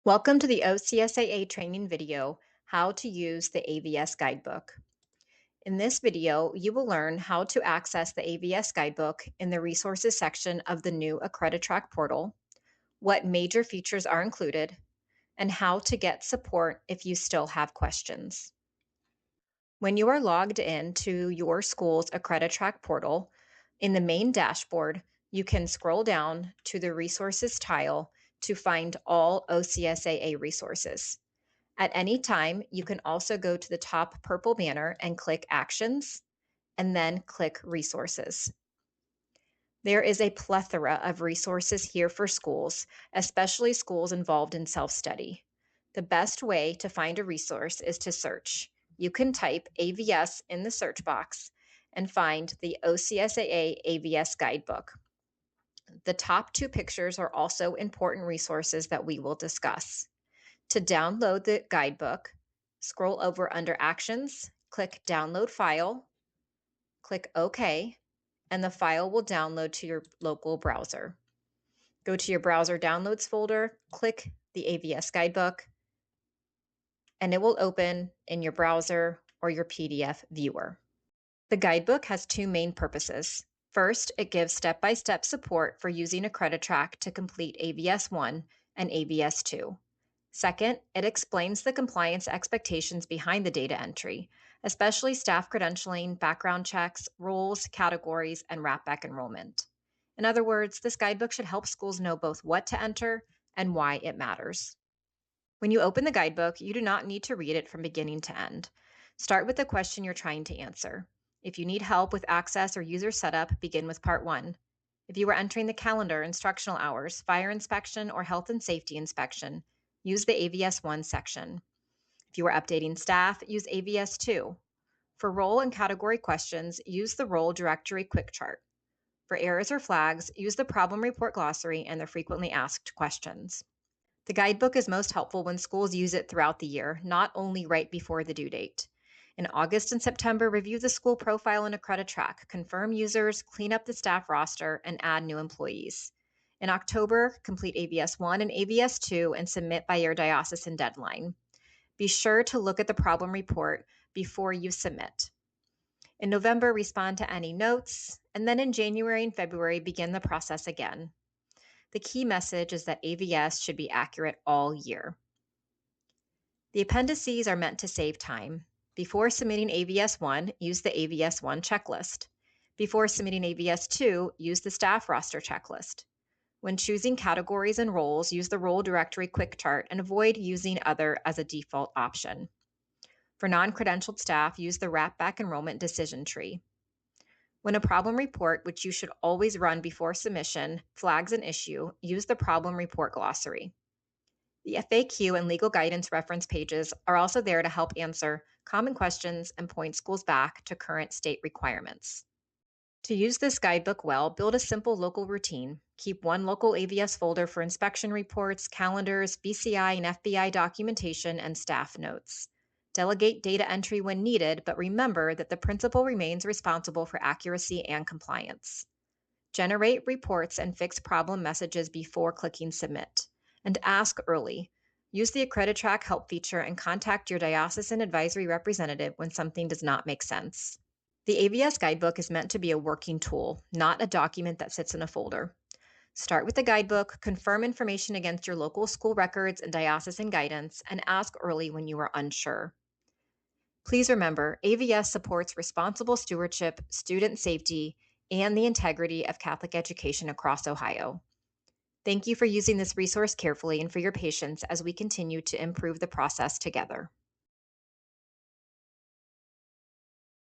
Welcome to the OCSAA training video, How to Use the AVS Guidebook. In this video, you will learn how to access the AVS Guidebook in the resources section of the new AccrediTrack portal, what major features are included, and how to get support if you still have questions. When you are logged in to your school's AccrediTrack portal, in the main dashboard, you can scroll down to the resources tile to find all OCSAA resources. At any time, you can also go to the top purple banner and click Actions, and then click Resources. There is a plethora of resources here for schools, especially schools involved in self-study. The best way to find a resource is to search. You can type AVS in the search box and find the OCSAA AVS Guidebook. The top two pictures are also important resources that we will discuss. To download the guidebook, scroll over under Actions, click Download File, click OK, and the file will download to your local browser. Go to your browser downloads folder, click the AVS Guidebook, and it will open in your browser or your PDF viewer. The guidebook has two main purposes. First, it gives step-by-step support for using AccrediTrack to complete AVS 1 and AVS 2. Second, it explains the compliance expectations behind the data entry, especially staff credentialing, background checks, roles, categories, and wrap-back enrollment. In other words, this guidebook should help schools know both what to enter and why it matters. When you open the guidebook, you do not need to read it from beginning to end. Start with the question you're trying to answer. If you need help with access or user setup, begin with Part 1. If you are entering the calendar, instructional hours, fire inspection, or health and safety inspection, use the AVS 1 section. If you are updating staff, use AVS 2. For role and category questions, use the role directory quick chart. For errors or flags, use the problem report glossary and the frequently asked questions. The guidebook is most helpful when schools use it throughout the year, not only right before the due date. In August and September, review the school profile in AccrediTrack, confirm users, clean up the staff roster, and add new employees. In October, complete AVS 1 and AVS 2 and submit by your diocesan deadline. Be sure to look at the problem report before you submit. In November, respond to any notes, and then in January and February, begin the process again. The key message is that AVS should be accurate all year. The appendices are meant to save time. Before submitting AVS 1, use the AVS 1 checklist. Before submitting AVS 2, use the staff roster checklist. When choosing categories and roles, use the role directory quick chart and avoid using other as a default option. For non-credentialed staff, use the wrap-back enrollment decision tree. When a problem report, which you should always run before submission, flags an issue, use the problem report glossary. The FAQ and legal guidance reference pages are also there to help answer common questions and point schools back to current state requirements. To use this guidebook well, build a simple local routine. Keep one local AVS folder for inspection reports, calendars, BCI and FBI documentation, and staff notes. Delegate data entry when needed, but remember that the principal remains responsible for accuracy and compliance. Generate reports and fix problem messages before clicking Submit. And ask early. Use the AccrediTrack help feature and contact your diocesan advisory representative when something does not make sense. The AVS Guidebook is meant to be a working tool, not a document that sits in a folder. Start with the guidebook, confirm information against your local school records and diocesan guidance, and ask early when you are unsure. Please remember, AVS supports responsible stewardship, student safety, and the integrity of Catholic education across Ohio. Thank you for using this resource carefully and for your patience as we continue to improve the process together.